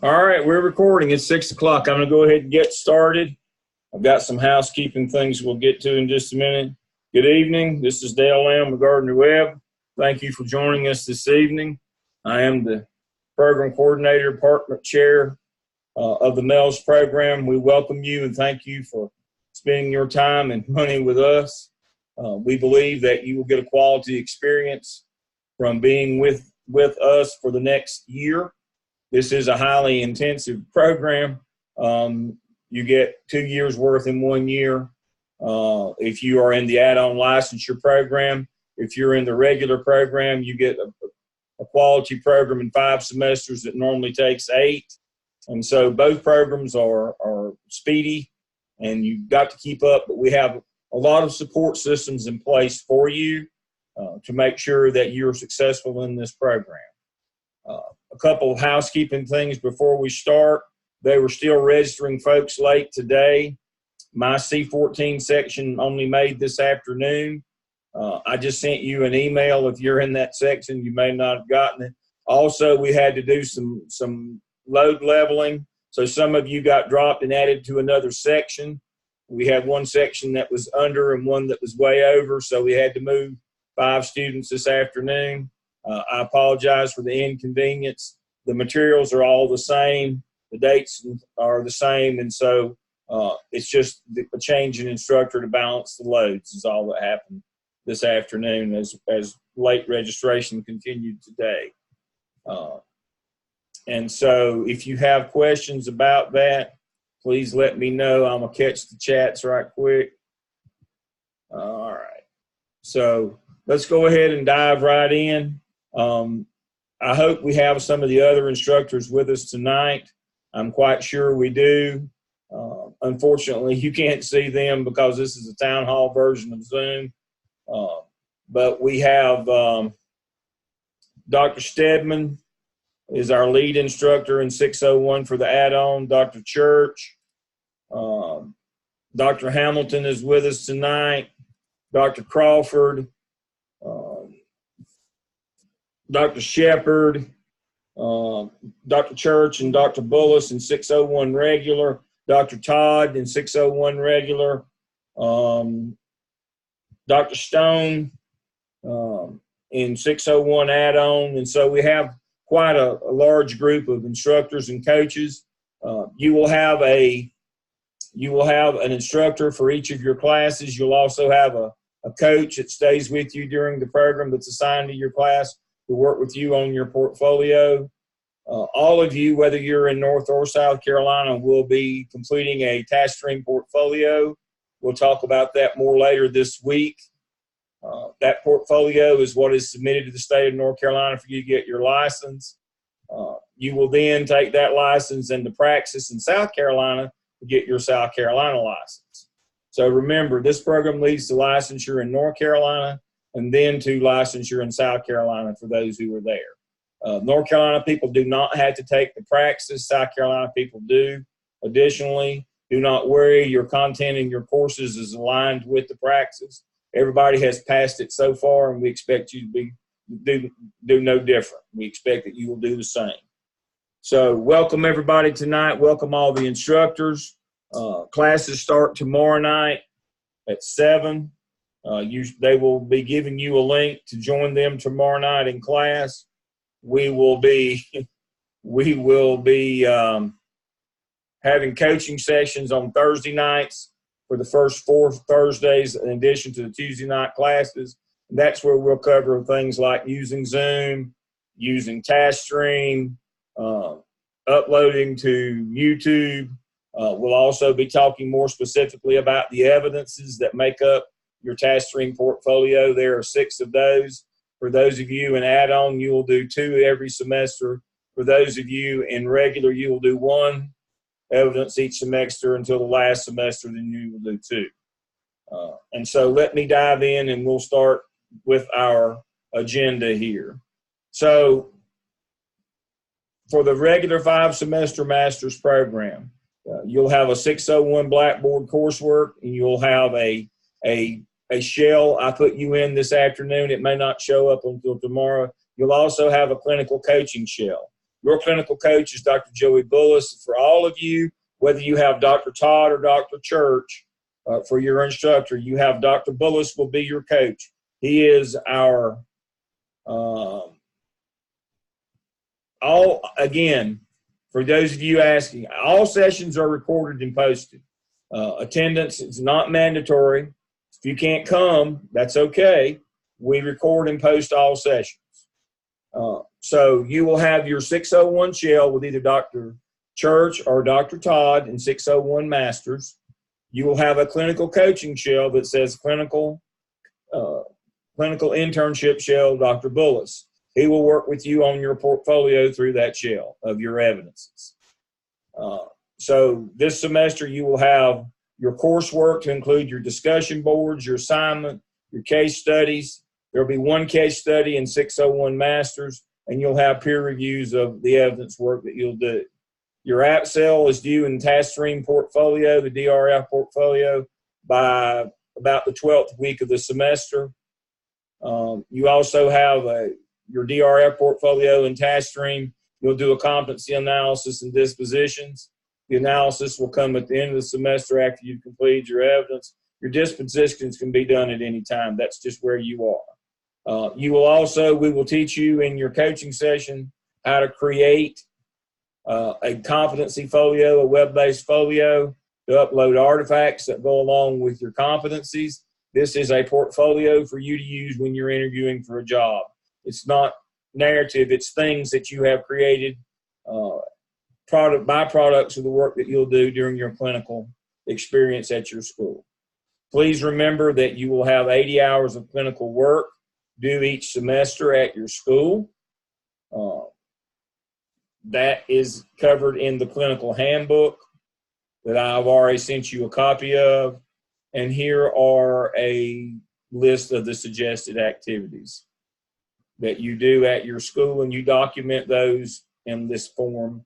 All right, we're recording. It's 6 o'clock. I'm going to go ahead and get started. I've got some housekeeping things we'll get to in just a minute. Good evening. This is Dale Lamb with Gardner Webb. Thank you for joining us this evening. I am the program coordinator, department chair of the MELS program. We welcome you and thank you for spending your time and money with us. We believe that you will get a quality experience from being with us for the next year. This is a highly intensive program. You get 2 years worth in 1 year. If you are in the add-on licensure program, if you're in the regular program, you get a quality program in 5 semesters that normally takes 8. And so both programs are speedy and you've got to keep up, but we have a lot of support systems in place for you to make sure that you're successful in this program. A couple of housekeeping things before we start. They were still registering folks late today. My C14 section only made this afternoon. I just sent you an email. If you're in that section, you may not have gotten it. Also, we had to do some load leveling. So some of you got dropped and added to another section. We had one section that was under and one that was way over. So we had to move 5 students this afternoon. I apologize for the inconvenience. The materials are all the same. The dates are the same. And so it's just a change in instructor to balance the loads is all that happened this afternoon as late registration continued today. And so if you have questions about that, please let me know. I'm going to catch the chats right quick. All right. So let's go ahead and dive right in. I hope we have some of the other instructors with us tonight. I'm quite sure we do. Unfortunately, you can't see them because this is a town hall version of Zoom. But we have Dr. Stedman is our lead instructor in 601 for the add-on. Dr. Church. Dr. Hamilton is with us tonight. Dr. Crawford. Dr. Shepard, Dr. Church, and Dr. Bullis in 601 regular, Dr. Todd in 601 regular, Dr. Stone in 601 add-on. And so we have quite a large group of instructors and coaches. You will have an instructor for each of your classes. You'll also have a coach that stays with you during the program that's assigned to your class to work with you on your portfolio. All of you, whether you're in North or South Carolina, will be completing a TASSTREAM portfolio. We'll talk about that more later this week. That portfolio is what is submitted to the state of North Carolina for you to get your license. You will then take that license into praxis in South Carolina to get your South Carolina license. So remember, this program leads to licensure in North Carolina and then to licensure in South Carolina for those who are there. North Carolina people do not have to take the praxis. South Carolina people do. Additionally, do not worry, your content in your courses is aligned with the praxis. Everybody has passed it so far, and we expect you to do no different. We expect that you will do the same. So welcome everybody tonight. Welcome all the instructors. Classes start tomorrow night at 7. They will be giving you a link to join them tomorrow night in class. We will be having coaching sessions on Thursday nights for the first 4 Thursdays in addition to the Tuesday night classes. And that's where we'll cover things like using Zoom, using TASSTREAM, uploading to YouTube. We'll also be talking more specifically about the evidences that make up your TASSTREAM portfolio. There are 6 of those. For those of you in add-on, you will do 2 every semester. For those of you in regular, you will do 1 evidence each semester until the last semester, then you will do 2. And so let me dive in and we'll start with our agenda here. So for the regular 5-semester master's program, you'll have a 601 Blackboard coursework, and you'll have a shell I put you in this afternoon. It may not show up until tomorrow. You'll also have a clinical coaching shell. Your clinical coach is Dr. Joey Bullis. For all of you, whether you have Dr. Todd or Dr. Church for your instructor, you have Dr. Bullis will be your coach. He is our, again, for those of you asking, all sessions are recorded and posted. Attendance is not mandatory. If you can't come, that's okay. We record and post all sessions. So you will have your 601 shell with either Dr. Church or Dr. Todd in 601 Masters. You will have a clinical coaching shell that says clinical internship shell, Dr. Bullis. He will work with you on your portfolio through that shell of your evidences. So this semester you will have your coursework to include your discussion boards, your assignment, your case studies. There'll be one case study in 601 Masters, and you'll have peer reviews of the evidence work that you'll do. Your app cell is due in TaskStream portfolio, the DRF portfolio, by about the 12th week of the semester. You also have your DRF portfolio in TaskStream. You'll do a competency analysis and dispositions. The analysis will come at the end of the semester after you've completed your evidence. Your dispositions can be done at any time. That's just where you are. We will teach you in your coaching session how to create a competency folio, a web-based folio, to upload artifacts that go along with your competencies. This is a portfolio for you to use when you're interviewing for a job. It's not narrative, it's things that you have created, byproducts of the work that you'll do during your clinical experience at your school. Please remember that you will have 80 hours of clinical work due each semester at your school. That is covered in the clinical handbook that I've already sent you a copy of. And here are a list of the suggested activities that you do at your school, and you document those in this form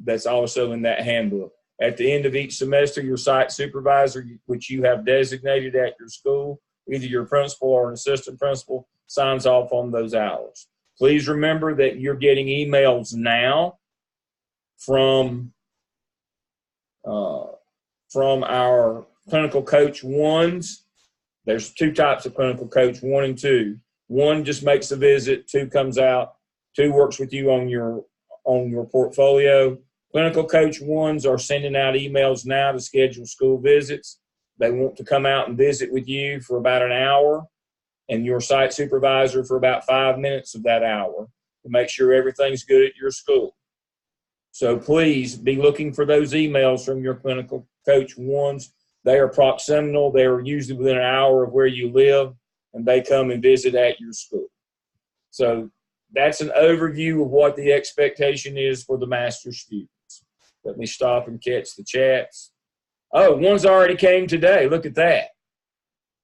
that's also in that handbook. At the end of each semester, your site supervisor, which you have designated at your school, either your principal or an assistant principal, signs off on those hours. Please remember that you're getting emails now from our clinical coach ones. There's two types of clinical coach, 1 and 2. 1 just makes a visit, 2 comes out, 2 works with you on your portfolio. Clinical coach ones are sending out emails now to schedule school visits. They want to come out and visit with you for about an hour, and your site supervisor for about 5 minutes of that hour to make sure everything's good at your school. So please be looking for those emails from your clinical coach ones. They are proximal. They are usually within an hour of where you live, and they come and visit at your school. So that's an overview of what the expectation is for the master's students. Let me stop and catch the chats. Oh, one's already came today. Look at that.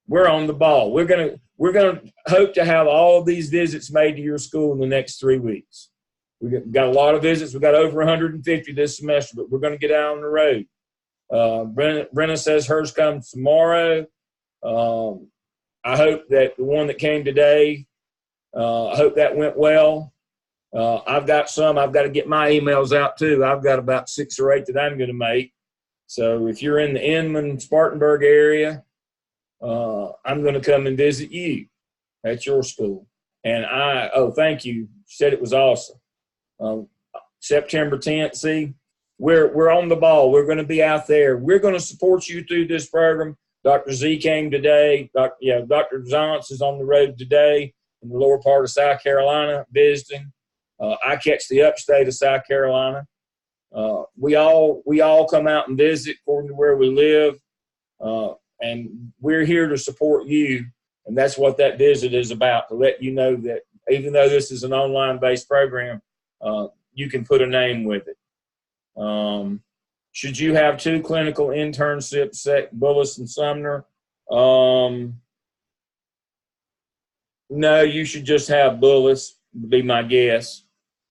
We're on the ball. We're gonna hope to have all of these visits made to your school in the next 3 weeks. We've got a lot of visits. We've got over 150 this semester, but we're going to get out on the road. Brenna says hers comes tomorrow. I hope that the one that came today, I hope that went well. I've got to get my emails out too. I've got about 6 or 8 that I'm going to make. So if you're in the Inman, Spartanburg area, I'm going to come and visit you at your school. And thank you. You said it was awesome. September 10th, see, we're on the ball. We're going to be out there. We're going to support you through this program. Dr. Z came today. Dr. Zantz is on the road today in the lower part of South Carolina visiting. I catch the upstate of South Carolina. We all come out and visit according to where we live, and we're here to support you. And that's what that visit is about, to let you know that even though this is an online-based program, you can put a name with it. Should you have 2 clinical internships at Bullis and Sumner? No, you should just have Bullis, would be my guess.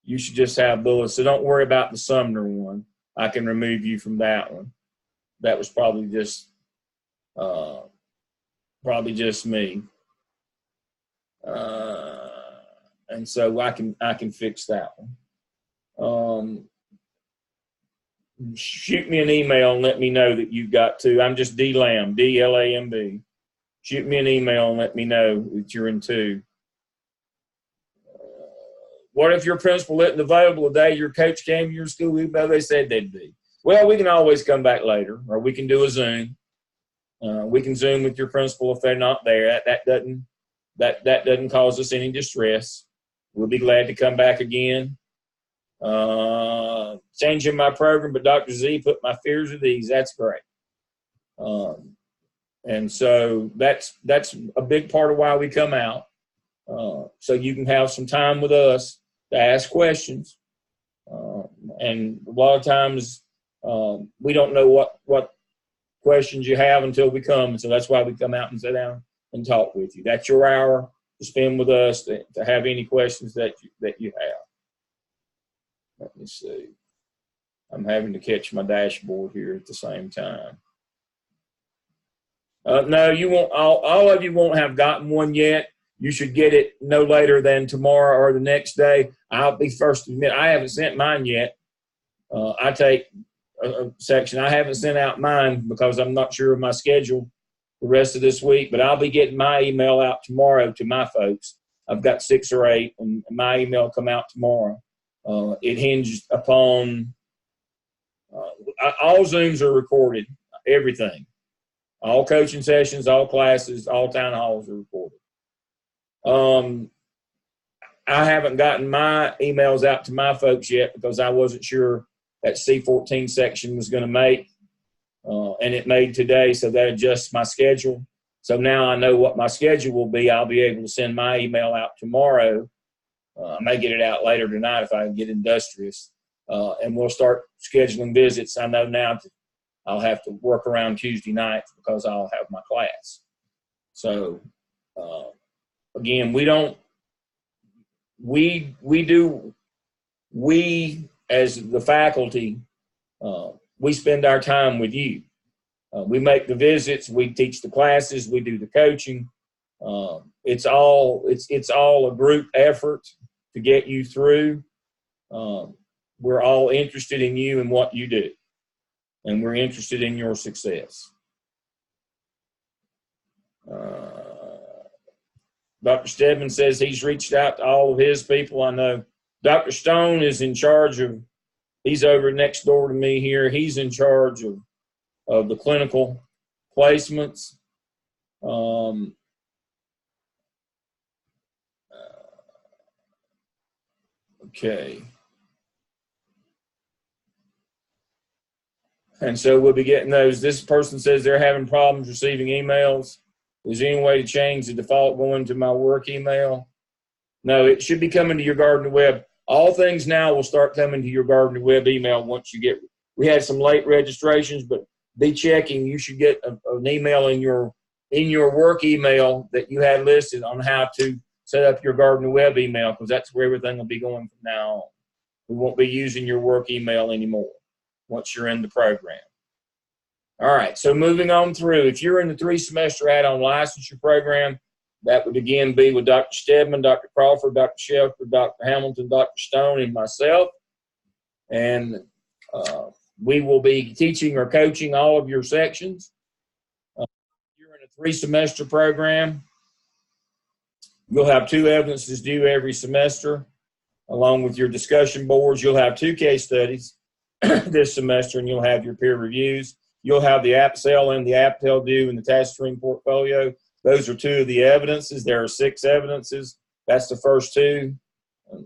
You should just have Bullis. So don't worry about the Sumner one. I can remove you from that one. That was probably just me. And so I can fix that one. Shoot me an email and let me know that you got to. I'm just D Lamb, D-L-A-M-B. Shoot me an email and let me know that you're in 2. What if your principal isn't available today? Your coach came to your school, even though they said they'd be. Well, we can always come back later, or we can do a Zoom. We can Zoom with your principal if they're not there. That doesn't cause us any distress. We'll be glad to come back again. Changing my program, but Dr. Z put my fears at ease. That's great. And so that's a big part of why we come out. So you can have some time with us to ask questions. And a lot of times we don't know what questions you have until we come. And so that's why we come out and sit down and talk with you. That's your hour to spend with us to have any questions that you have. Let me see. I'm having to catch my dashboard here at the same time. No, you won't. All of you won't have gotten one yet. You should get it no later than tomorrow or the next day. I'll be first to admit I haven't sent mine yet. I take a section. I haven't sent out mine because I'm not sure of my schedule the rest of this week, but I'll be getting my email out tomorrow to my folks. I've got 6 or 8, and my email will come out tomorrow. It hinged upon all Zooms are recorded, everything. All coaching sessions, all classes, all town halls are recorded. I haven't gotten my emails out to my folks yet because I wasn't sure that C14 section was going to make, and it made today, so that adjusts my schedule. So now I know what my schedule will be. I'll be able to send my email out tomorrow. I may get it out later tonight if I can get industrious, and we'll start scheduling visits. I know now I'll have to work around Tuesday nights because I'll have my class. So, again, we as the faculty, we spend our time with you. We make the visits, we teach the classes, we do the coaching. It's all a group effort to get you through. We're all interested in you and what you do, and we're interested in your success. Dr. Stedman says he's reached out to all of his people. I know Dr. Stone is in charge of, he's over next door to me here. He's in charge of the clinical placements. Okay. And so we'll be getting those. This person says they're having problems receiving emails. Is there any way to change the default going to my work email? No, it should be coming to your Gardner Webb. All things now will start coming to your Gardner Webb email once you get, we had some late registrations, but be checking. You should get an email in your work email that you had listed on how to set up your Gardner Webb email, because that's where everything will be going from now on. We won't be using your work email anymore once you're in the program. All right, so moving on through, if you're in the 3-semester add-on licensure program, that would again be with Dr. Stedman, Dr. Crawford, Dr. Shelford, Dr. Hamilton, Dr. Stone, and myself. And we will be teaching or coaching all of your sections. You're in a 3-semester program. You'll have 2 evidences due every semester, along with your discussion boards. You'll have 2 case studies this semester, and you'll have your peer reviews. You'll have the APSEL and the APTEL due in the task stream portfolio. Those are 2 of the evidences. There are 6 evidences. That's the first 2.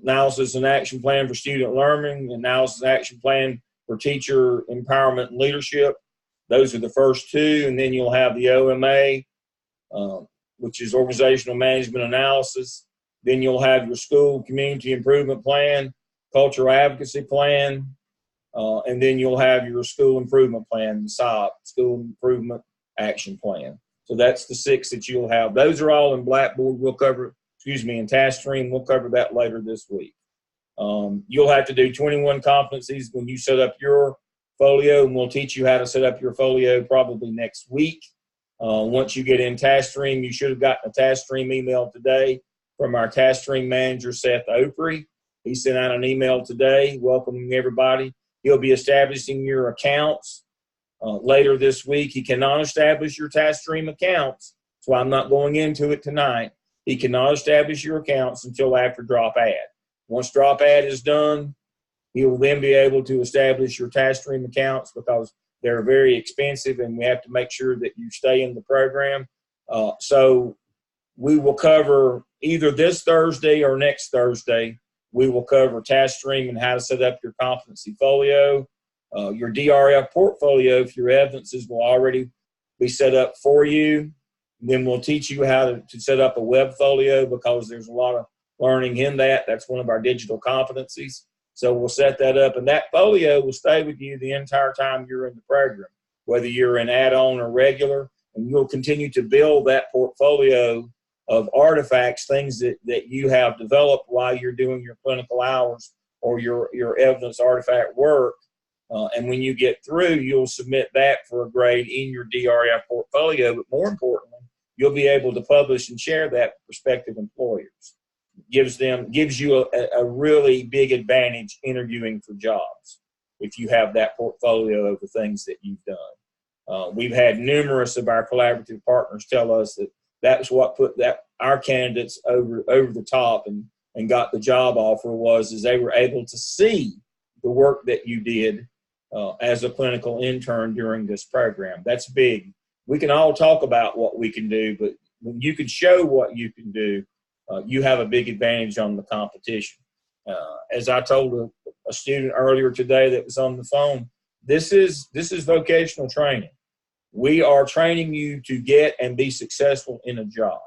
Analysis and action plan for student learning, analysis and action plan for teacher empowerment and leadership. Those are the first 2. And then you'll have the OMA, which is organizational management analysis. Then you'll have your school community improvement plan, cultural advocacy plan, and then you'll have your school improvement plan, SOP, school improvement action plan. So that's the 6 that you'll have. Those are all in Blackboard. We'll cover, in TaskStream. We'll cover that later this week. You'll have to do 21 competencies when you set up your folio, and we'll teach you how to set up your folio probably next week. Once you get in TaskStream, you should have gotten a TaskStream email today from our TaskStream manager, Seth Opry. He sent out an email today welcoming everybody. He'll be establishing your accounts later this week. He cannot establish your TaskStream accounts, so I'm not going into it tonight. He cannot establish your accounts until after drop add. Once drop add is done, he will then be able to establish your TaskStream accounts because they're very expensive and we have to make sure that you stay in the program. So we will cover either this Thursday or next Thursday. We will cover TaskStream and how to set up your competency folio. Your DRF portfolio for your evidences will already be set up for you. Then we'll teach you how to set up a web folio because there's a lot of learning in that. That's one of our digital competencies. So we'll set that up, and that folio will stay with you the entire time you're in the program, whether you're an add-on or regular, and you'll continue to build that portfolio of artifacts, things that you have developed while you're doing your clinical hours or your evidence artifact work. And when you get through, you'll submit that for a grade in your DRF portfolio. But more importantly, you'll be able to publish and share that with prospective employers. Gives you a really big advantage interviewing for jobs if you have that portfolio of the things that you've done. We've had numerous of our collaborative partners tell us that was what put our candidates over the top and got the job offer is they were able to see the work that you did as a clinical intern during this program. That's big. We can all talk about what we can do, but when you can show what you can do, you have a big advantage on the competition. As I told a student earlier today that was on the phone, this is vocational training. We are training you to get and be successful in a job.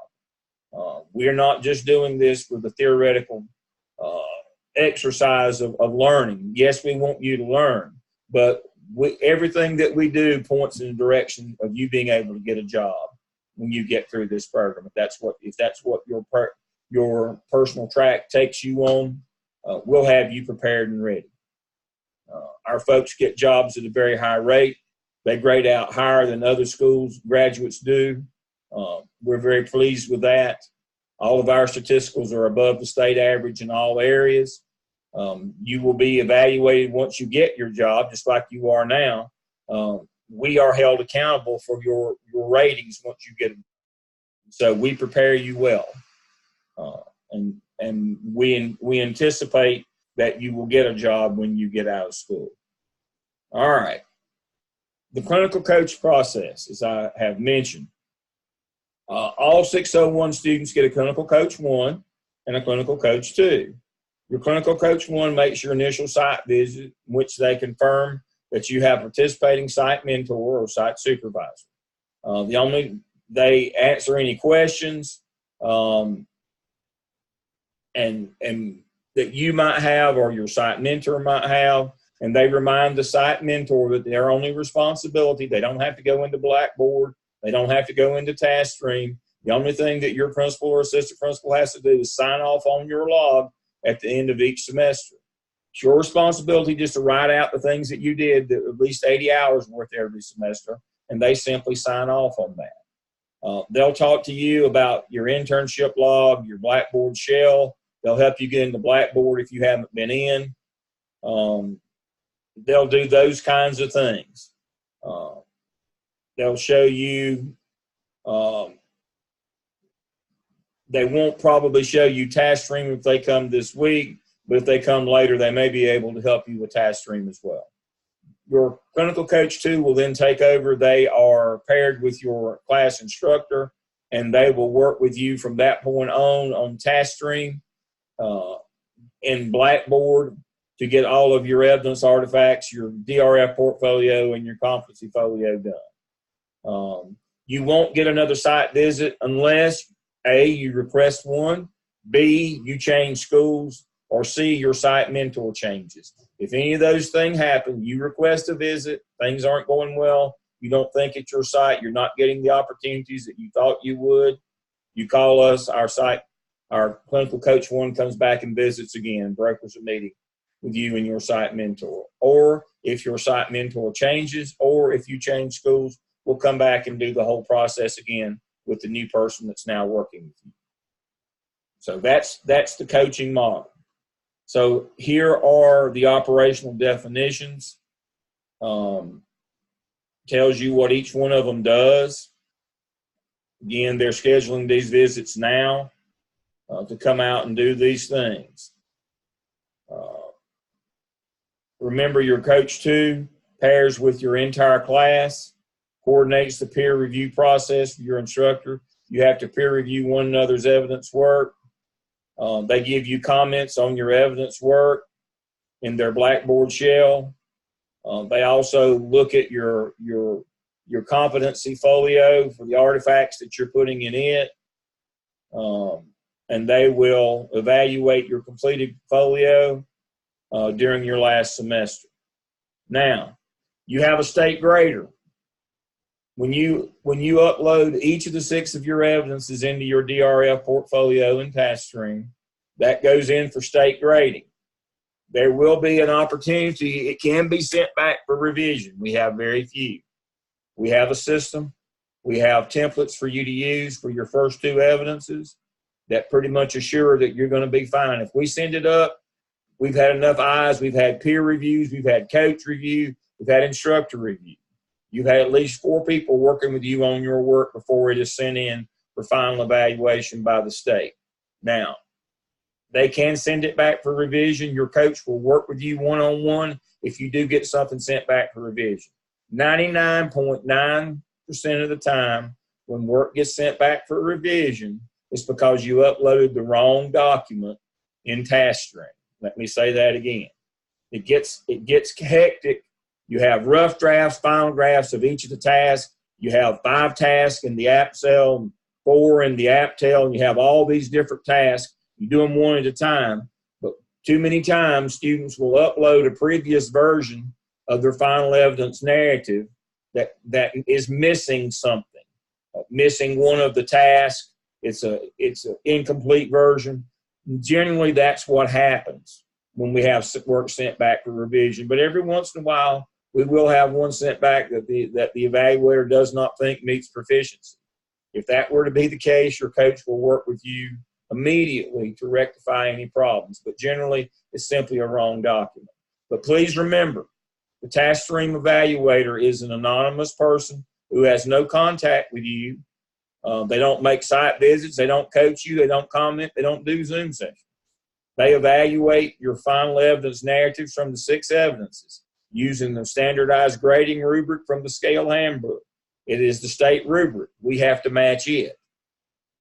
We are not just doing this for the theoretical exercise of learning. Yes, we want you to learn, but everything that we do points in the direction of you being able to get a job when you get through this program. If that's what your personal track takes you on, we'll have you prepared and ready. Our folks get jobs at a very high rate. They grade out higher than other schools graduates do. We're very pleased with that. All of our statisticals are above the state average in all areas. You will be evaluated once you get your job, just like you are now. We are held accountable for your ratings once you get them. So we prepare you well. And we anticipate that you will get a job when you get out of school. All right. The clinical coach process, as I have mentioned, all 601 students get a clinical coach 1 and a clinical coach 2. Your clinical coach 1 makes your initial site visit, in which they confirm that you have participating site mentor or site supervisor. They answer any questions and that you might have or your site mentor might have, and they remind the site mentor that their only responsibility, they don't have to go into Blackboard, they don't have to go into TaskStream. The only thing that your principal or assistant principal has to do is sign off on your log at the end of each semester. It's your responsibility just to write out the things that you did, that at least 80 hours worth every semester, and they simply sign off on that. They'll talk to you about your internship log, your Blackboard shell. They'll help you get into Blackboard if you haven't been in. They'll do those kinds of things. They'll show you, they won't probably show you TaskStream if they come this week, but if they come later, they may be able to help you with TaskStream as well. Your clinical coach 2 will then take over. They are paired with your class instructor, and they will work with you from that point on TaskStream in Blackboard to get all of your evidence artifacts, your DRF portfolio, and your competency folio done. You won't get another site visit unless A, you request one, B, you change schools, or C, your site mentor changes. If any of those things happen, you request a visit, things aren't going well, you don't think it's your site, you're not getting the opportunities that you thought you would, you call us, our clinical coach 1 comes back and visits again, brokers a meeting with you and your site mentor. Or if your site mentor changes, or if you change schools, we'll come back and do the whole process again with the new person that's now working with you. So that's the coaching model. So here are the operational definitions. Tells you what each one of them does. Again, they're scheduling these visits now to come out and do these things. Remember, your coach two pairs with your entire class, coordinates the peer review process for your instructor. You have to peer review one another's evidence work. They give you comments on your evidence work in their Blackboard shell. They also look at your competency folio for the artifacts that you're putting in it. And they will evaluate your completed folio during your last semester. Now, you have a state grader. When you upload each of the 6 of your evidences into your DRF portfolio and task stream, that goes in for state grading. There will be an opportunity. It can be sent back for revision. We have very few. We have a system. We have templates for you to use for your first 2 evidences that pretty much assure that you're going to be fine. If we send it up, we've had enough eyes. We've had peer reviews. We've had coach review. We've had instructor review. You've had at least 4 people working with you on your work before it is sent in for final evaluation by the state. Now, they can send it back for revision. Your coach will work with you one-on-one if you do get something sent back for revision. 99.9% of the time when work gets sent back for revision, it's because you uploaded the wrong document in TaskStream. Let me say that again. It gets hectic. You have rough drafts, final drafts of each of the tasks. You have 5 tasks in the app cell, 4 in the app tail, and you have all these different tasks. You do them one at a time, but too many times students will upload a previous version of their final evidence narrative that is missing something, missing one of the tasks. It's an incomplete version. Generally, that's what happens when we have work sent back for revision. But every once in a while, we will have one sent back that the evaluator does not think meets proficiency. If that were to be the case, your coach will work with you immediately to rectify any problems. But generally, it's simply a wrong document. But please remember, the task stream evaluator is an anonymous person who has no contact with you. They don't make site visits. They don't coach you. They don't comment. They don't do Zoom sessions. They evaluate your final evidence narratives from the 6 evidences using the standardized grading rubric from the scale handbook. It is the state rubric. We have to match it.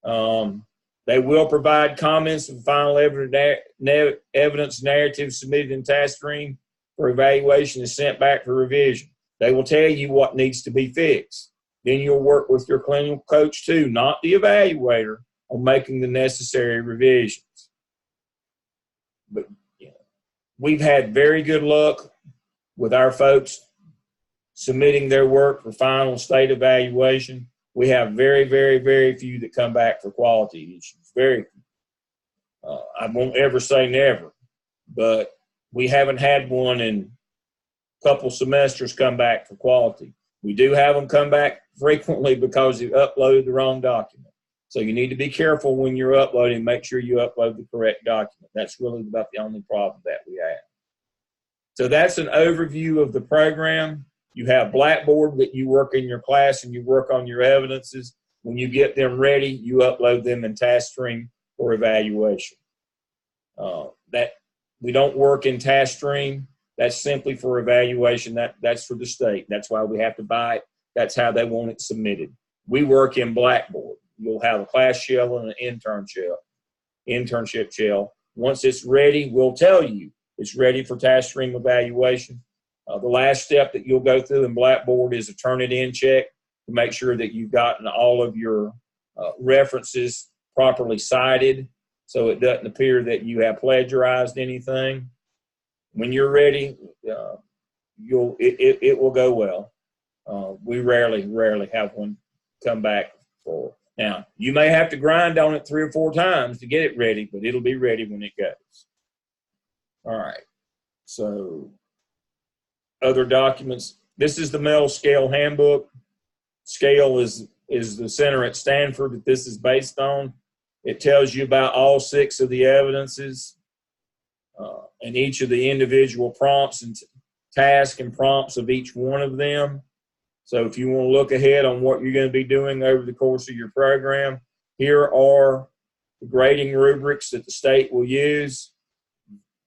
They will provide comments of final evidence narrative submitted in task stream for evaluation and sent back for revision. They will tell you what needs to be fixed. Then you'll work with your clinical coach too, not the evaluator, on making the necessary revisions. But we've had very good luck with our folks submitting their work for final state evaluation. We have very, very, very few that come back for quality issues. Very few. I won't ever say never, but we haven't had one in a couple semesters come back for quality. We do have them come back frequently because you uploaded the wrong document. So you need to be careful when you're uploading. Make sure you upload the correct document. That's really about the only problem that we have. So that's an overview of the program. You have Blackboard that you work in your class and you work on your evidences. When you get them ready, you upload them in TaskStream for evaluation. That we don't work in TaskStream. That's simply for evaluation. That's for the state. That's why we have to buy it. That's how they want it submitted. We work in Blackboard. You'll have a class shell and an internship shell. Once it's ready, we'll tell you it's ready for TaskStream evaluation. The last step that you'll go through in Blackboard is a Turnitin check to make sure that you've gotten all of your references properly cited so it doesn't appear that you have plagiarized anything. When you're ready, it will go well. We rarely have one come back for. Now, you may have to grind on it 3 or 4 times to get it ready, but it'll be ready when it goes. All right. So, other documents. This is the MEL Scale Handbook. Scale is the center at Stanford that this is based on. It tells you about all 6 of the evidences. and each of the individual prompts and tasks and prompts of each one of them. So if you want to look ahead on what you're going to be doing over the course of your program, here are the grading rubrics that the state will use.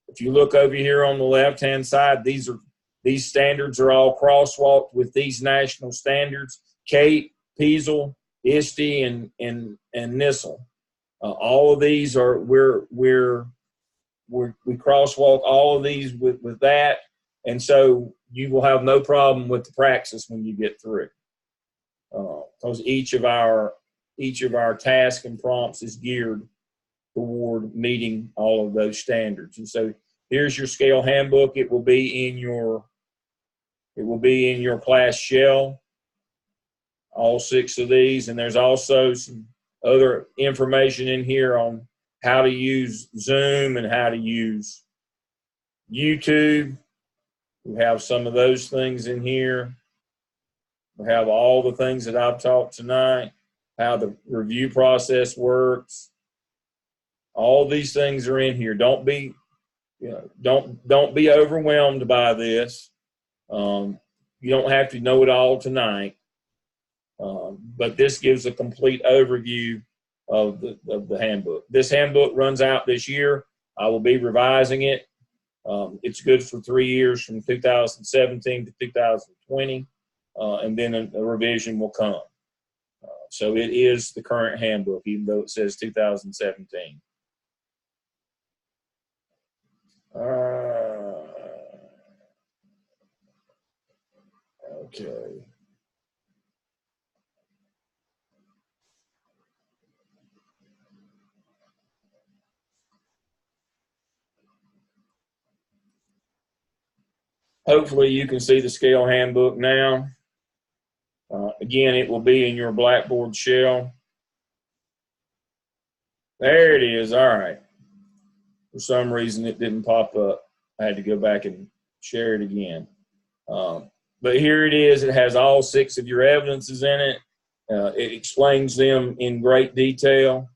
If you look over here on the left-hand side, these standards are all crosswalked with these national standards: CAPE, PEASL, ISTE, and NISL. All of these are we crosswalk all of these with that, and so you will have no problem with the praxis when you get through, because each of our tasks and prompts is geared toward meeting all of those standards. And so here's your scale handbook. It will be in your class shell, all 6 of these, and there's also some other information in here on how to use Zoom and how to use YouTube. We have some of those things in here. We have all the things that I've taught tonight, how the review process works. All these things are in here. Don't be overwhelmed by this. You don't have to know it all tonight, but this gives a complete overview of the handbook. This handbook runs out this year. I will be revising it. It's good for 3 years, from 2017 to 2020, and then a revision will come. So it is the current handbook, even though it says 2017. Okay. Hopefully you can see the scale handbook now. Again, it will be in your Blackboard shell. There it is. All right. For some reason, it didn't pop up. I had to go back and share it again. But here it is. It has all 6 of your evidences in it. It explains them in great detail.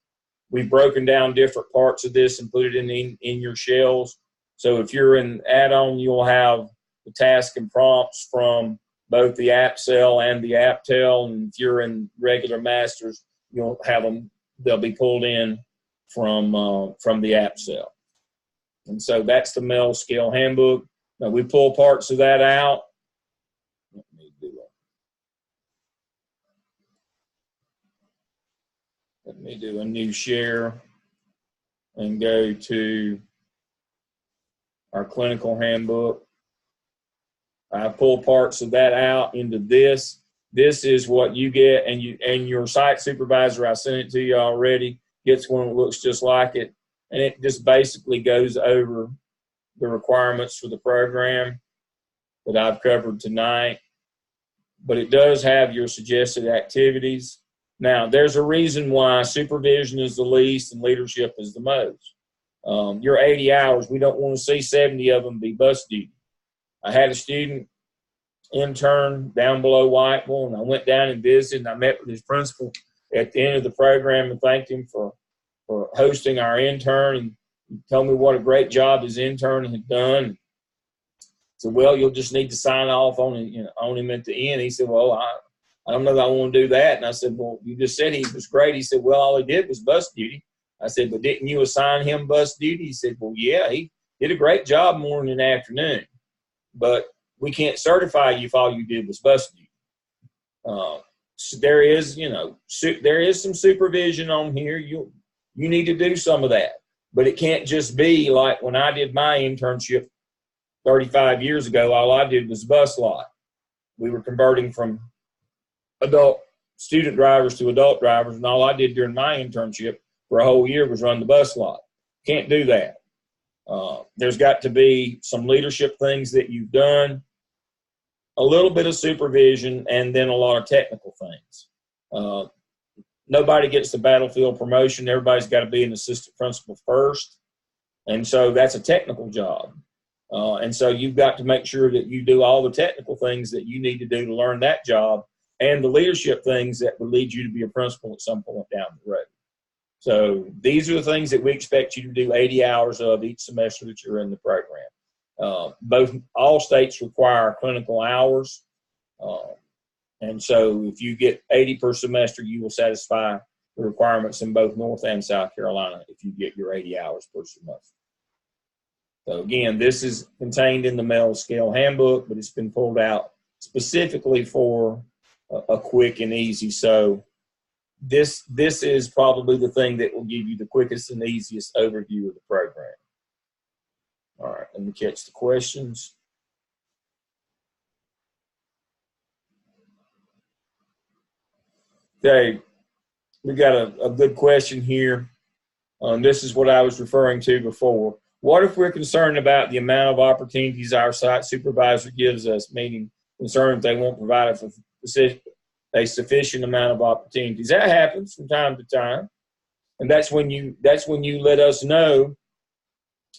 We've broken down different parts of this and put it in your shells. So if you're in add-on, you'll have the task and prompts from both the AppSell and the AppTel. And if you're in regular masters, you'll have them. They'll be pulled in from the AppSell. And so that's the MEL Scale Handbook. Now we pull parts of that out. Let me do a new share and go to our clinical handbook. I pull parts of that out into this. This is what you get, and your site supervisor, I sent it to you already, gets one that looks just like it. And it just basically goes over the requirements for the program that I've covered tonight. But it does have your suggested activities. Now, there's a reason why supervision is the least and leadership is the most. Your 80 hours, we don't want to see 70 of them be bus duty. I had a student intern down below Whiteville, and I went down and visited, and I met with his principal at the end of the program and thanked him for hosting our intern, and he told me what a great job his intern had done. So, well, you'll just need to sign off on him at the end. He said, well, I don't know that I want to do that. And I said, well, you just said he was great. He said, well, all he did was bus duty. I said, but didn't you assign him bus duty? He said, well, yeah, he did a great job morning and afternoon, but we can't certify you if all you did was bus duty. So there is some supervision on here. You need to do some of that, but it can't just be like when I did my internship 35 years ago, all I did was bus lot. We were converting from adult student drivers to adult drivers, and all I did during my internship for a whole year was run the bus lot. Can't do that. There's got to be some leadership things that you've done, a little bit of supervision, and then a lot of technical things. Nobody gets the battlefield promotion. Everybody's got to be an assistant principal first. And so that's a technical job. And so you've got to make sure that you do all the technical things that you need to do to learn that job and the leadership things that would lead you to be a principal at some point down the road. So these are the things that we expect you to do 80 hours of each semester that you're in the program. All states require clinical hours. And so if you get 80 per semester, you will satisfy the requirements in both North and South Carolina if you get your 80 hours per semester. So again, this is contained in the MELD Scale Handbook, but it's been pulled out specifically for a quick and easy. So this is probably the thing that will give you the quickest and easiest overview of the program. All right, let me catch the questions. Okay, we got a good question here. This is what I was referring to before. What if we're concerned about the amount of opportunities our site supervisor gives us, meaning concerned if they won't provide a sufficient amount of opportunities? That happens from time to time, and that's when you let us know,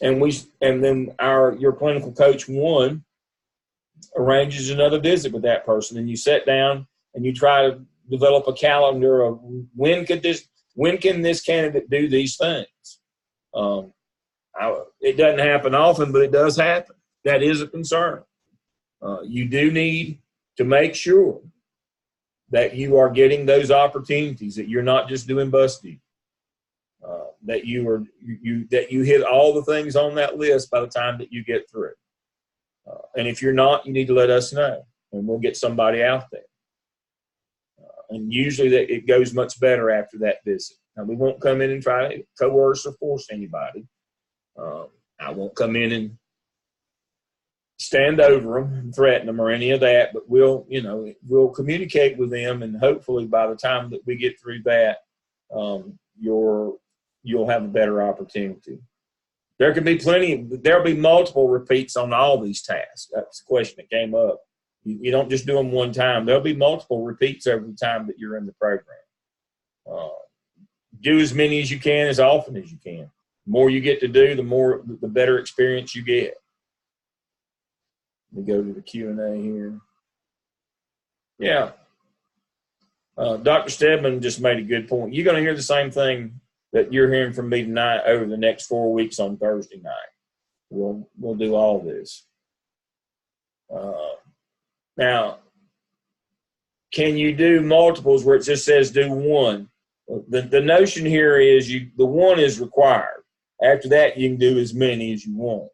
and then your clinical coach 1 arranges another visit with that person, and you sit down and you try to develop a calendar of when can this candidate do these things. It doesn't happen often, but it does happen. That is a concern. You do need to make sure that you are getting those opportunities, that you're not just doing bus duty, that you hit all the things on that list by the time that you get through. And if you're not, you need to let us know, and we'll get somebody out there. And usually it goes much better after that visit. Now, we won't come in and try to coerce or force anybody. I won't come in and stand over them and threaten them or any of that, but we'll communicate with them, and hopefully by the time that we get through that, you'll have a better opportunity. There'll be multiple repeats on all these tasks. That's the question that came up. You don't just do them one time. There'll be multiple repeats every time that you're in the program. Do as many as you can, as often as you can. The more you get to do, the better experience you get. Let me go to the Q&A here. Yeah. Dr. Stedman just made a good point. You're going to hear the same thing that you're hearing from me tonight over the next 4 weeks on Thursday night. We'll do all this. Now, can you do multiples where it just says do one? The notion here is the one is required. After that, you can do as many as you want.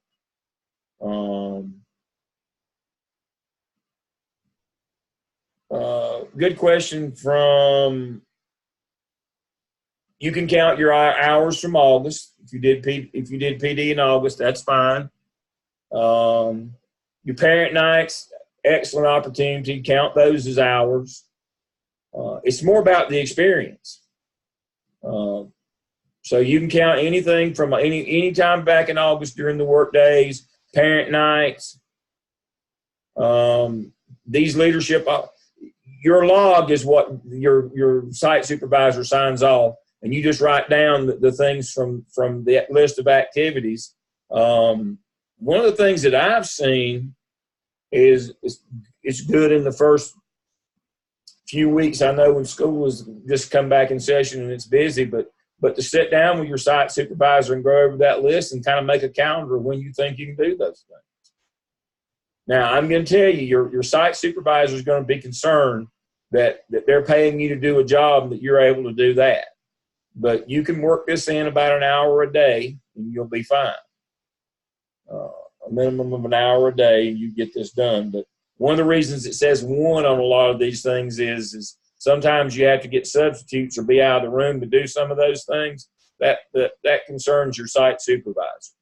Good question from, you can count your hours from August. If you did PD in August, that's fine. Your parent nights, excellent opportunity. Count those as hours. It's more about the experience. So you can count anything from any time back in August during the work days, parent nights, these leadership. Your log is what your site supervisor signs off, and you just write down the things from the list of activities. One of the things that I've seen is it's good in the first few weeks. I know when school has just come back in session and it's busy, but to sit down with your site supervisor and go over that list and kind of make a calendar of when you think you can do those things. Now, I'm going to tell you, your site supervisor is going to be concerned that they're paying you to do a job and that you're able to do that. But you can work this in about an hour a day and you'll be fine. A minimum of an hour a day, and you get this done. But one of the reasons it says one on a lot of these things is sometimes you have to get substitutes or be out of the room to do some of those things. That concerns your site supervisor.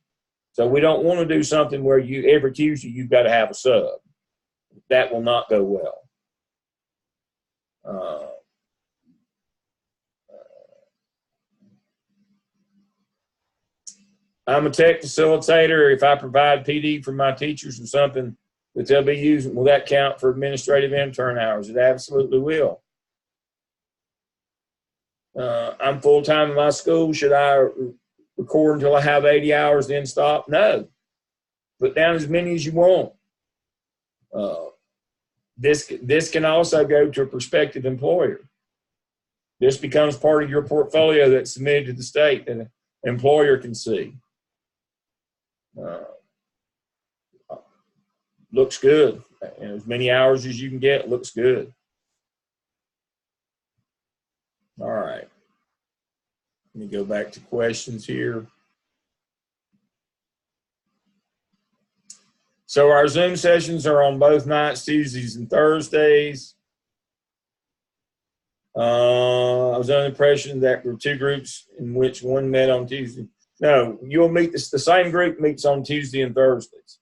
So we don't want to do something where every Tuesday you've got to have a sub. That will not go well. I'm a tech facilitator. If I provide PD for my teachers or something that they'll be using, will that count for administrative intern hours? It absolutely will. I'm full-time in my school. Should I record until I have 80 hours, then stop? No. Put down as many as you want. This can also go to a prospective employer. This becomes part of your portfolio that's submitted to the state that an employer can see. Looks good. And as many hours as you can get, looks good. All right. Let me go back to questions here. So our Zoom sessions are on both nights, Tuesdays and Thursdays. I was under the impression that there were two groups in which one met on Tuesday. No, you'll meet the same group meets on Tuesday and Thursdays.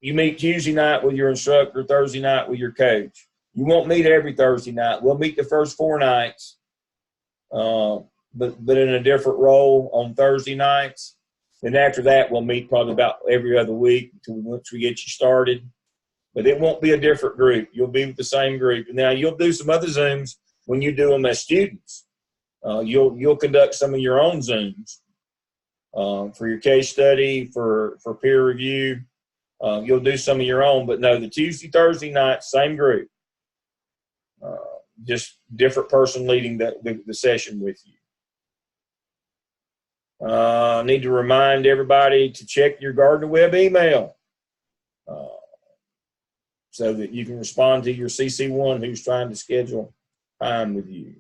You meet Tuesday night with your instructor, Thursday night with your coach. You won't meet every Thursday night. We'll meet the first 4 nights, but in a different role on Thursday nights. Then after that, we'll meet probably about every other week until once we get you started. But it won't be a different group. You'll be with the same group. And now you'll do some other Zooms when you do them as students. You'll conduct some of your own Zooms for your case study, for peer review. You'll do some of your own, but no, the Tuesday, Thursday night, same group. Just different person leading the session with you. I need to remind everybody to check your Gardner Webb email so that you can respond to your CC1 who's trying to schedule time with you.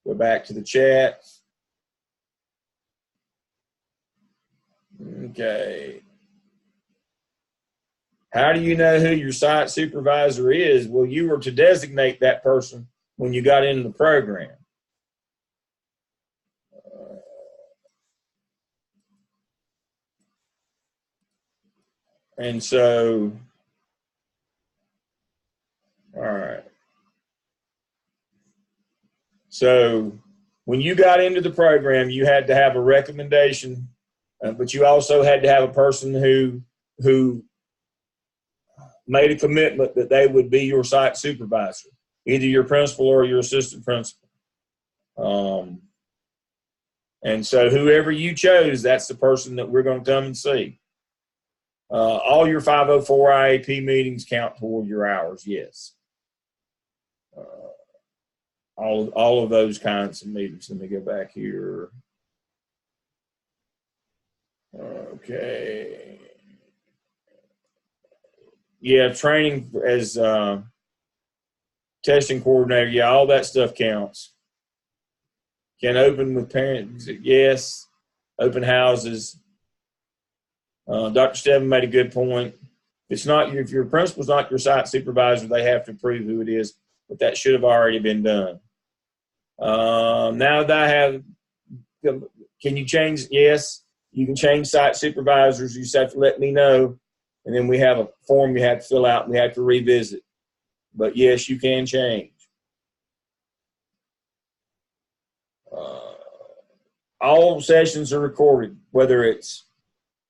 Go back to the chat. Okay. How do you know who your site supervisor is? Well, you were to designate that person when you got into the program. And so, all right. So when you got into the program, you had to have a recommendation, but you also had to have a person who made a commitment that they would be your site supervisor, either your principal or your assistant principal. And so whoever you chose, that's the person that we're going to come and see. All your 504 IAP meetings count toward your hours, yes. All of those kinds of meetings. Let me go back here. Okay. Yeah, training as testing coordinator. Yeah, all that stuff counts. Can open with parents? Yes. Open houses. Dr. Stebbin made a good point. It's not if your principal's not your site supervisor, they have to prove who it is, but that should have already been done. Now that I have, can you change? Yes, you can change site supervisors. You just have to let me know. And then we have a form you have to fill out and we have to revisit. But yes, you can change. All sessions are recorded, whether it's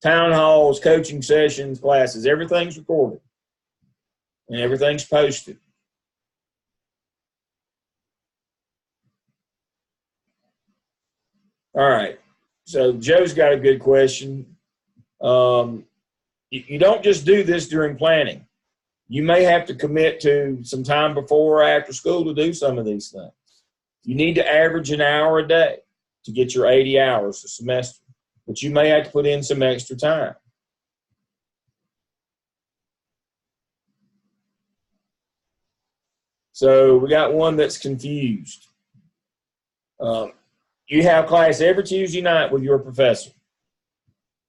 town halls, coaching sessions, classes, everything's recorded and everything's posted. All right. So Joe's got a good question. You don't just do this during planning. You may have to commit to some time before or after school to do some of these things. You need to average an hour a day to get your 80 hours a semester, but you may have to put in some extra time. So we got one that's confused. You have class every Tuesday night with your professor,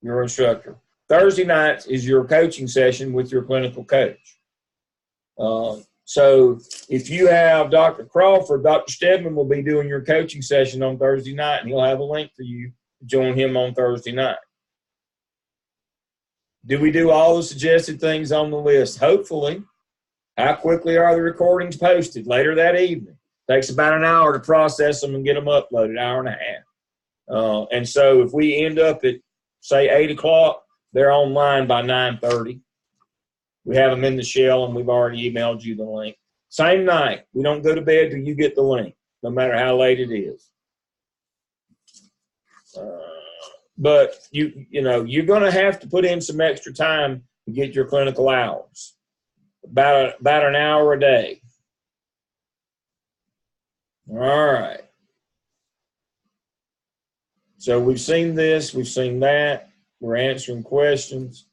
your instructor. Thursday nights is your coaching session with your clinical coach. So if you have Dr. Crawford, Dr. Stebbin will be doing your coaching session on Thursday night, and he'll have a link for you to join him on Thursday night. Do we do all the suggested things on the list? Hopefully. How quickly are the recordings posted? Later that evening. Takes about an hour to process them and get them uploaded, hour and a half. And so if we end up at, say, 8 o'clock, they're online by 9:30. We have them in the shell, and we've already emailed you the link. Same night. We don't go to bed till you get the link, no matter how late it is. But you know, you're going to have to put in some extra time to get your clinical hours. About an hour a day. All right. So we've seen this, we've seen that. We're answering questions.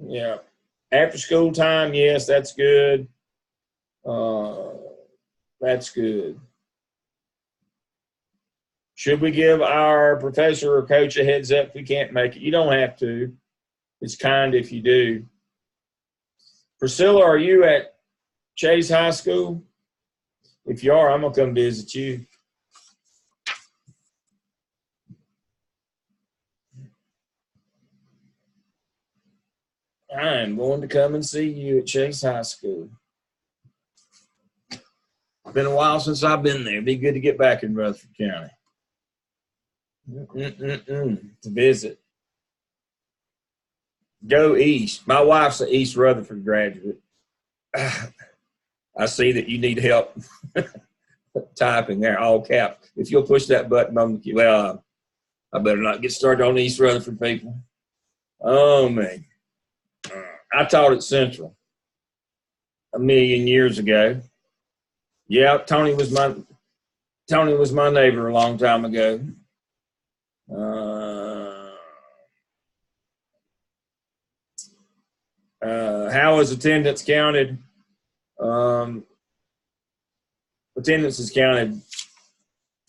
Yeah. After school time, yes, that's good. That's good. Should we give our professor or coach a heads up if we can't make it? You don't have to. It's kind if you do. Priscilla, are you at Chase High School? If you are, I'm going to come visit you. I am going to come and see you at Chase High School. It's been a while since I've been there. It'd be good to get back in Rutherford County. To visit. Go East. My wife's an East Rutherford graduate. I see that you need help typing there, all caps. If you'll push that button on the, well, I better not get started on East Rutherford people. Oh, man. I taught at Central a million years ago. Yeah, Tony was my neighbor a long time ago. How is attendance counted? Attendance is counted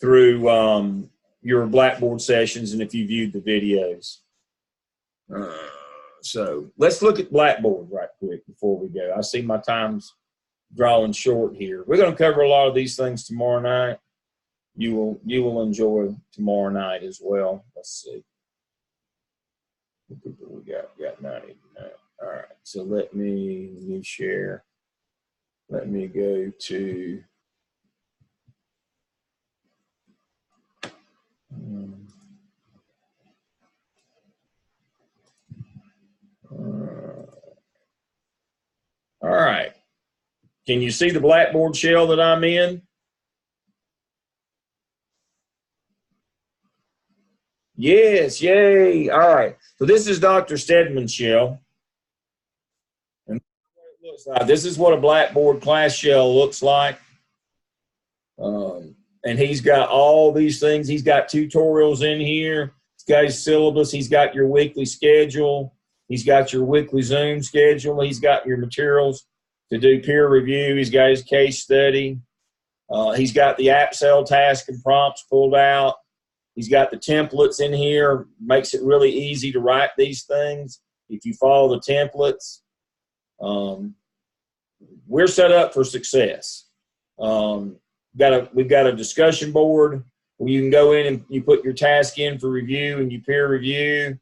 through your Blackboard sessions and if you viewed the videos. So let's look at Blackboard right quick before we go. I see my time's drawing short here. We're going to cover a lot of these things tomorrow night. You will enjoy tomorrow night as well. Let's see. We got 90. All right. So let me share. Let me go to all right. Can you see the Blackboard shell that I'm in? Yes, yay. All right. So this is Dr. Stedman's shell. And what it looks like. This is what a Blackboard class shell looks like. And he's got all these things. He's got tutorials in here. He's got his syllabus. He's got your weekly schedule. He's got your weekly Zoom schedule. He's got your materials to do peer review. He's got his case study. He's got the AppSell task and prompts pulled out. He's got the templates in here. Makes it really easy to write these things if you follow the templates. We're set up for success. We've got a discussion board where you can go in and you put your task in for review and you peer review.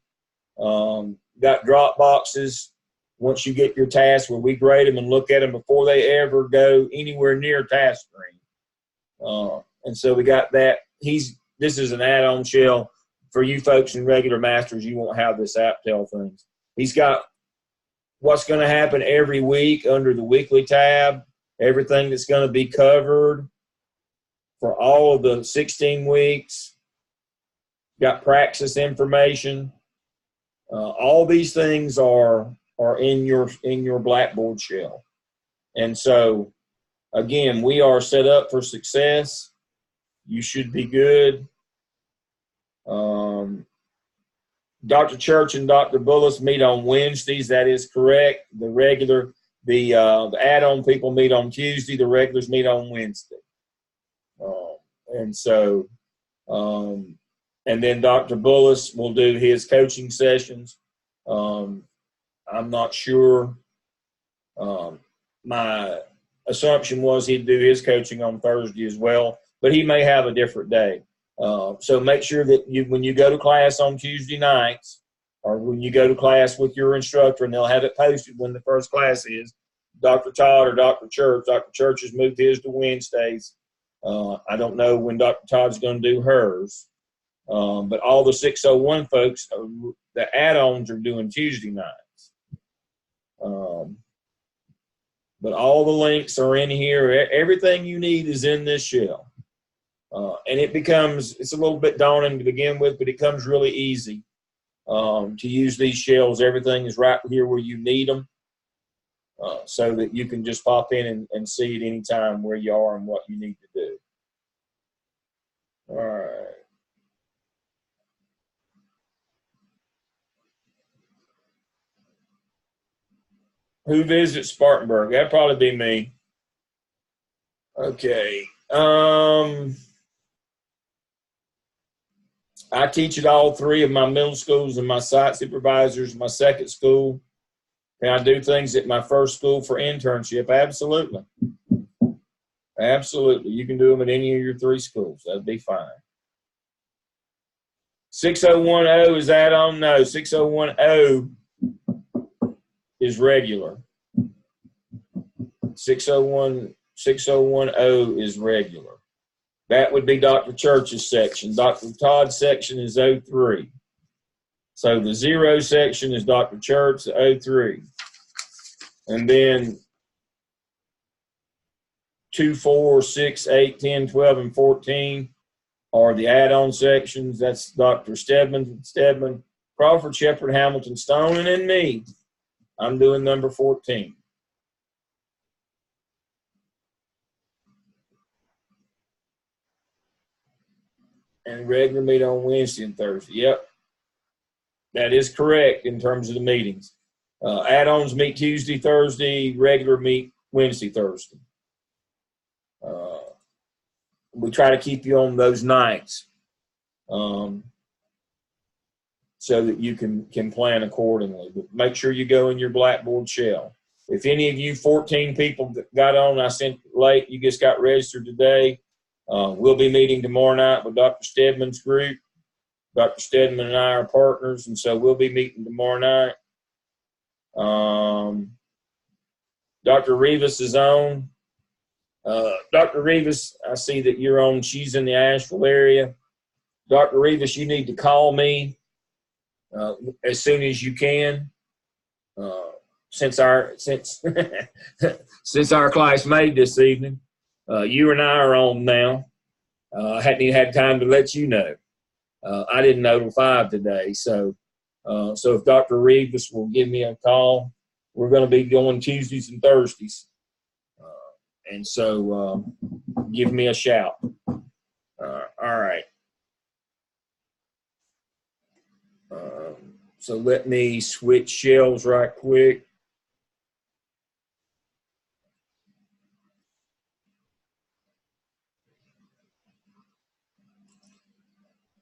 Got drop boxes once you get your tasks where we grade them and look at them before they ever go anywhere near task screen. And so we got that. This is an add-on shell for you folks in regular masters. You won't have this AppTel things. He's got what's going to happen every week under the weekly tab, everything that's going to be covered for all of the 16 weeks. Got praxis information. All these things are in your Blackboard shell. And so, again, we are set up for success. You should be good. Dr. Church and Dr. Bullis meet on Wednesdays. That is correct. The add-on people meet on Tuesday. The regulars meet on Wednesday. And so, and then Dr. Bullis will do his coaching sessions. I'm not sure. My assumption was he'd do his coaching on Thursday as well, but he may have a different day. So make sure that when you go to class on Tuesday nights, or when you go to class with your instructor, and they'll have it posted when the first class is, Dr. Todd or Dr. Church. Dr. Church has moved his to Wednesdays. I don't know when Dr. Todd's going to do hers. But all the 601 folks, the add-ons are doing Tuesday nights. But all the links are in here. Everything you need is in this shell. And it's a little bit daunting to begin with, but it comes really easy. to use these shelves. Everything is right here where you need them, so that you can just pop in and see at any time where you are and what you need to do. All right. Who visits Spartanburg? That'd probably be me. Okay. I teach at all three of my middle schools and my site supervisors, my second school. Can I do things at my first school for internship? Absolutely. Absolutely. You can do them at any of your three schools. That'd be fine. 6010, is that on? No, 6010 is regular. 6010 is regular. That would be Dr. Church's section. Dr. Todd's section is 03. So the 0 section is Dr. Church, the 03. And then 2, 4, 6, 8, 10, 12, and 14 are the add-on sections. That's Dr. Stedman, Crawford, Shepard, Hamilton, Stone, and then me. I'm doing number 14. And regular meet on Wednesday and Thursday. Yep. That is correct in terms of the meetings. Add-ons meet Tuesday, Thursday, regular meet Wednesday, Thursday. We try to keep you on those nights so that you can plan accordingly. But make sure you go in your Blackboard shell. If any of you 14 people that got on, I sent late, you just got registered today, we'll be meeting tomorrow night with Dr. Stedman's group. Dr. Stedman and I are partners, and so we'll be meeting tomorrow night. Dr. Rivas is on. Dr. Rivas, I see that you're on. She's in the Asheville area. Dr. Rivas, you need to call me as soon as you can. Since our class made this evening, you and I are on now. I hadn't even had time to let you know. I didn't know till 5 today, so if Dr. Rivas will give me a call, we're going to be going Tuesdays and Thursdays, and so give me a shout. All right. So let me switch shelves right quick.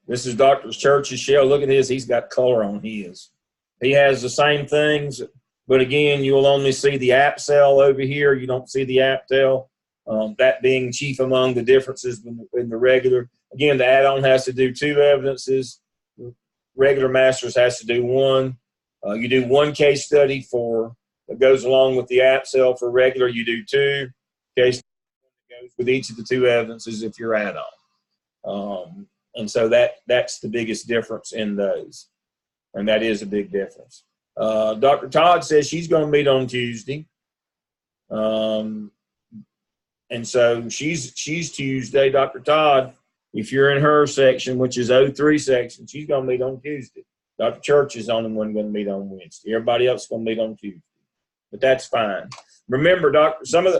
This is Dr. Church's shell. Look at his. He's got color on his. He has the same things, but again, you'll only see the app cell over here. You don't see the app cell. That being chief among the differences in the regular. Again, the add-on has to do 2 evidences. Regular masters has to do 1. You do 1 case study that goes along with the app cell. For regular, you do 2 case studies goes with each of the 2 evidences if you're add-on. And so that's the biggest difference in those. And that is a big difference. Dr. Todd says she's going to meet on Tuesday. And so she's Tuesday. Dr. Todd, if you're in her section, which is 03 section, she's going to meet on Tuesday. Dr. Church is the only one going to meet on Wednesday. Everybody else is going to meet on Tuesday. But that's fine. Remember, some of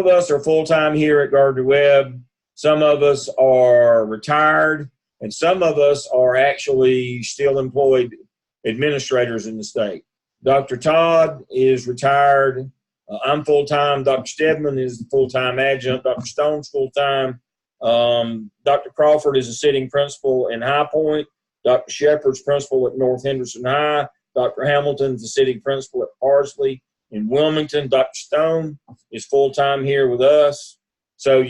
us are full-time here at Gardner-Webb. Some of us are retired, and some of us are actually still employed administrators in the state. Dr. Todd is retired. I'm full-time. Dr. Stedman is full-time adjunct. Dr. Stone's full-time. Dr. Crawford is a sitting principal in High Point. Dr. Shepard's principal at North Henderson High. Dr. Hamilton's a sitting principal at Parsley in Wilmington. Dr. Stone is full-time here with us. So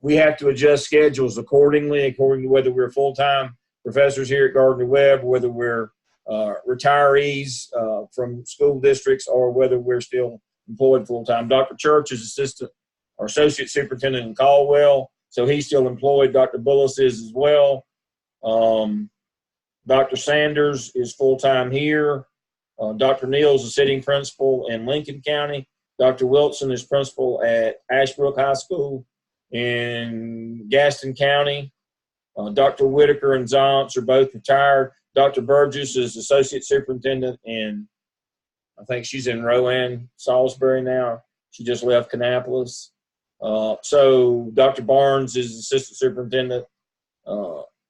we have to adjust schedules accordingly, according to whether we're full-time professors here at Gardner-Webb, whether we're retirees from school districts, or whether we're still employed full-time. Dr. Church is assistant or associate superintendent in Caldwell, so he's still employed. Dr. Bullis is as well. Dr. Sanders is full-time here. Dr. Neal is a sitting principal in Lincoln County. Dr. Wilson is principal at Ashbrook High School in Gaston County. Dr. Whitaker and Zontz are both retired. Dr. Burgess is associate superintendent in, I think she's in Rowan, Salisbury now. She just left Kannapolis. So Dr. Barnes is assistant superintendent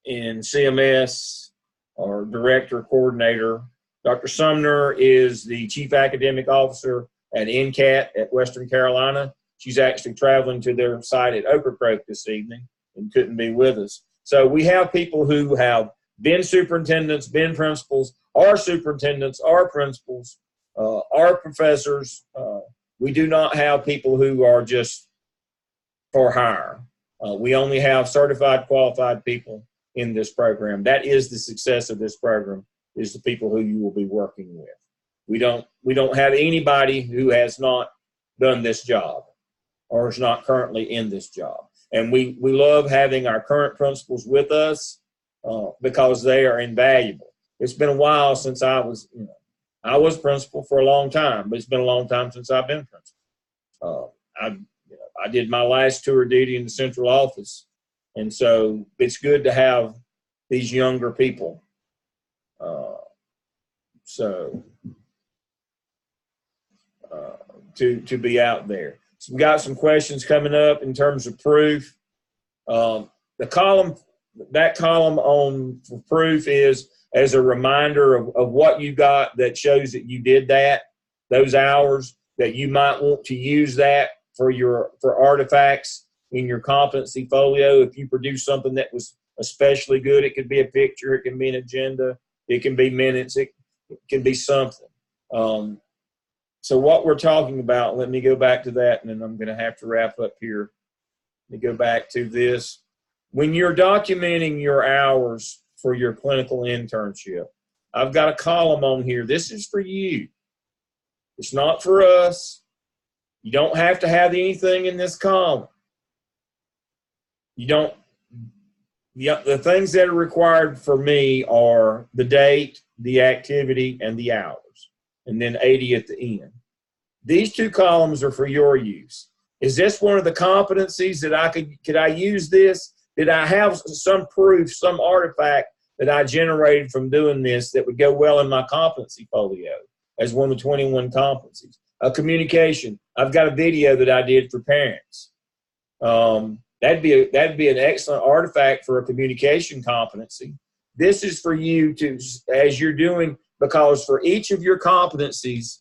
in CMS, or director coordinator. Dr. Sumner is the chief academic officer at NCAT at Western Carolina. She's actually traveling to their site at Ocracoke this evening and couldn't be with us. So we have people who have been superintendents, been principals, are superintendents, are principals, are professors. We do not have people who are just for hire. We only have certified, qualified people in this program. That is the success of this program, is the people who you will be working with. We don't have anybody who has not done this job or is not currently in this job. And we love having our current principals with us because they are invaluable. It's been a while since I was principal for a long time, but it's been a long time since I've been principal. I did my last tour of duty in the central office, and so it's good to have these younger people. To be out there. So we got some questions coming up in terms of proof. That column on for proof is as a reminder of what you got that shows that you did those hours, that you might want to use that for artifacts in your competency folio. If you produce something that was especially good, it could be a picture, it can be an agenda, it can be minutes, it can be something. So what we're talking about, let me go back to that, and then I'm going to have to wrap up here. Let me go back to this. When you're documenting your hours for your clinical internship, I've got a column on here. This is for you. It's not for us. You don't have to have anything in this column. The things that are required for me are the date, the activity, and the hours, and then 80 at the end. These two columns are for your use. Is this one of the competencies that could I use this? Did I have some proof, some artifact that I generated from doing this that would go well in my competency folio as one of the 21 competencies? Communication. I've got a video that I did for parents. That'd be an excellent artifact for a communication competency. This is for you to, as you're doing, because for each of your competencies,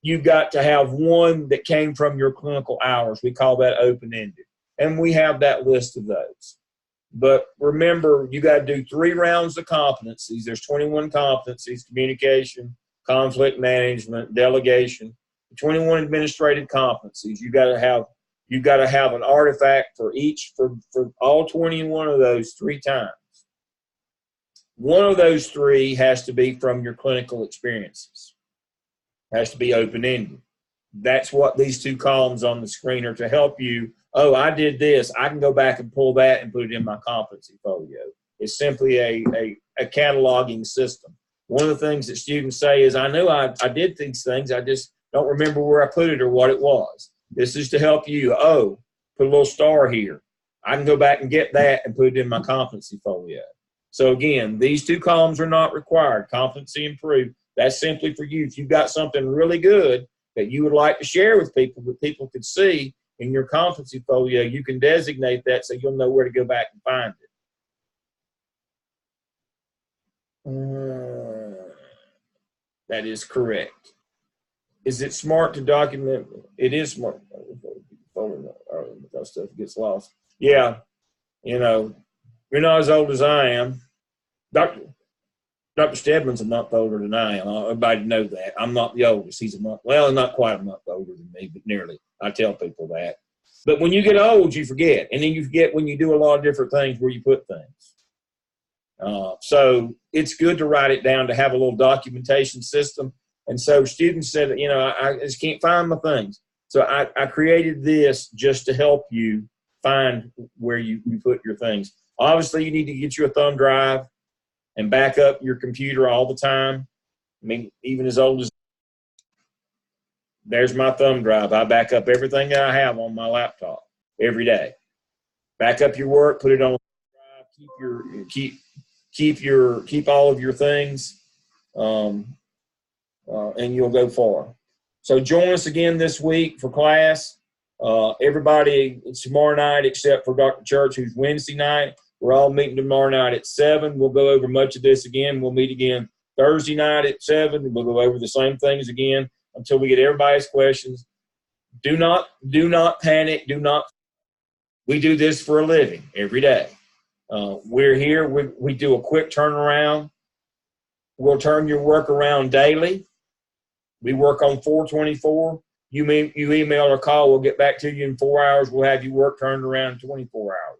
you've got to have one that came from your clinical hours. We call that open-ended. And we have that list of those. But remember, you got to do 3 rounds of competencies. There's 21 competencies: communication, conflict management, delegation, 21 administrative competencies. You got to have an artifact for all 21 of those 3 times. One of those 3 has to be from your clinical experiences. It has to be open-ended. That's what these 2 columns on the screen are to help you. Oh, I did this. I can go back and pull that and put it in my competency folio. It's simply a cataloging system. One of the things that students say is, I know I did these things, I just don't remember where I put it or what it was. This is to help you. Oh, put a little star here. I can go back and get that and put it in my competency folio. So again, these 2 columns are not required. Competency and proof, that's simply for you. If you've got something really good that you would like to share with people that people could see in your competency folio, you can designate that so you'll know where to go back and find it. That is correct. Is it smart to document? It is smart. That stuff gets lost. Yeah, you're not as old as I am. Dr. Stedman's a month older than I am. Everybody knows that. I'm not the oldest. He's not quite a month older than me, but nearly. I tell people that. But when you get old, you forget. And then you forget when you do a lot of different things where you put things. So it's good to write it down, to have a little documentation system. And so students said, I just can't find my things. So I created this just to help you find where you put your things. Obviously, you need to get you a thumb drive and back up your computer all the time. I mean, even as old as, there's my thumb drive. I back up everything that I have on my laptop every day. Back up your work, put it on the drive, keep keep all of your things, and you'll go far. So join us again this week for class. Everybody, it's tomorrow night except for Dr. Church, who's Wednesday night. We're all meeting tomorrow night at 7. We'll go over much of this again. We'll meet again Thursday night at 7. We'll go over the same things again until we get everybody's questions. Do not panic. We do this for a living every day. We're here. We do a quick turnaround. We'll turn your work around daily. We work on 424. You email or call, we'll get back to you in 4 hours. We'll have your work turned around in 24 hours.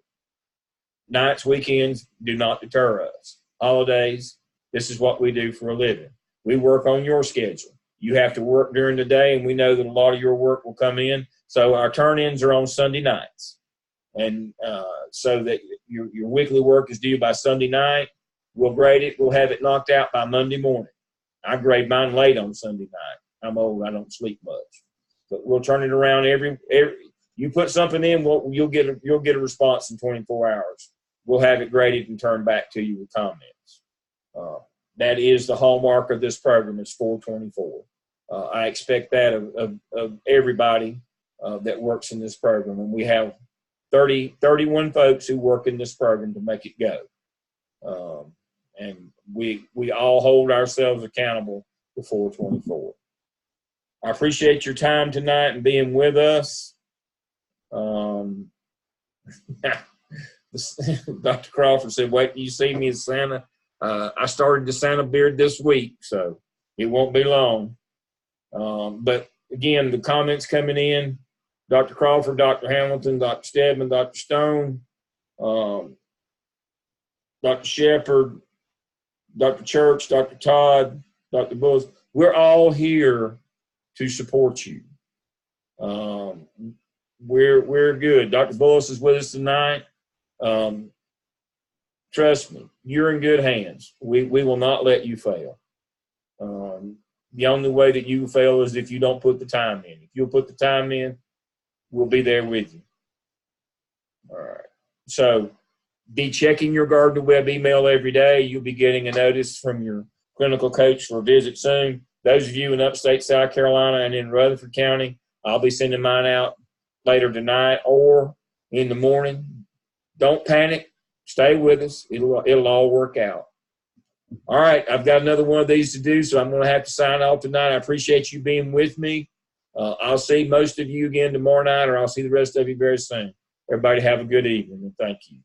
Nights, weekends do not deter us. Holidays, this is what we do for a living. We work on your schedule. You have to work during the day, and we know that a lot of your work will come in. So our turn-ins are on Sunday nights. And so that your weekly work is due by Sunday night. We'll grade it. We'll have it knocked out by Monday morning. I grade mine late on Sunday night. I'm old. I don't sleep much. But we'll turn it around every you put something in, you'll get a response in 24 hours. We'll have it graded and turned back to you with comments. That is the hallmark of this program. It's 424. I expect that of everybody that works in this program, and we have 31 folks who work in this program to make it go. And we all hold ourselves accountable to 424. I appreciate your time tonight and being with us. Dr. Crawford said, wait till you see me as Santa. I started the Santa beard this week, so it won't be long. But again, the comments coming in, Dr. Crawford, Dr. Hamilton, Dr. Stedman, Dr. Stone, Dr. Shepard, Dr. Church, Dr. Todd, Dr. Bullis, we're all here to support you. We're good. Dr. Bullis is with us tonight. Trust me, you're in good hands. We will not let you fail. The only way that you fail is if you don't put the time in. If you'll put the time in, we'll be there with you. All right. So be checking your Gardner Webb email every day. You'll be getting a notice from your clinical coach for a visit soon. Those of you in upstate South Carolina and in Rutherford County, I'll be sending mine out later tonight or in the morning. Don't panic. Stay with us. It'll all work out. All right, I've got another one of these to do, so I'm going to have to sign off tonight. I appreciate you being with me. I'll see most of you again tomorrow night, or I'll see the rest of you very soon. Everybody have a good evening, and thank you.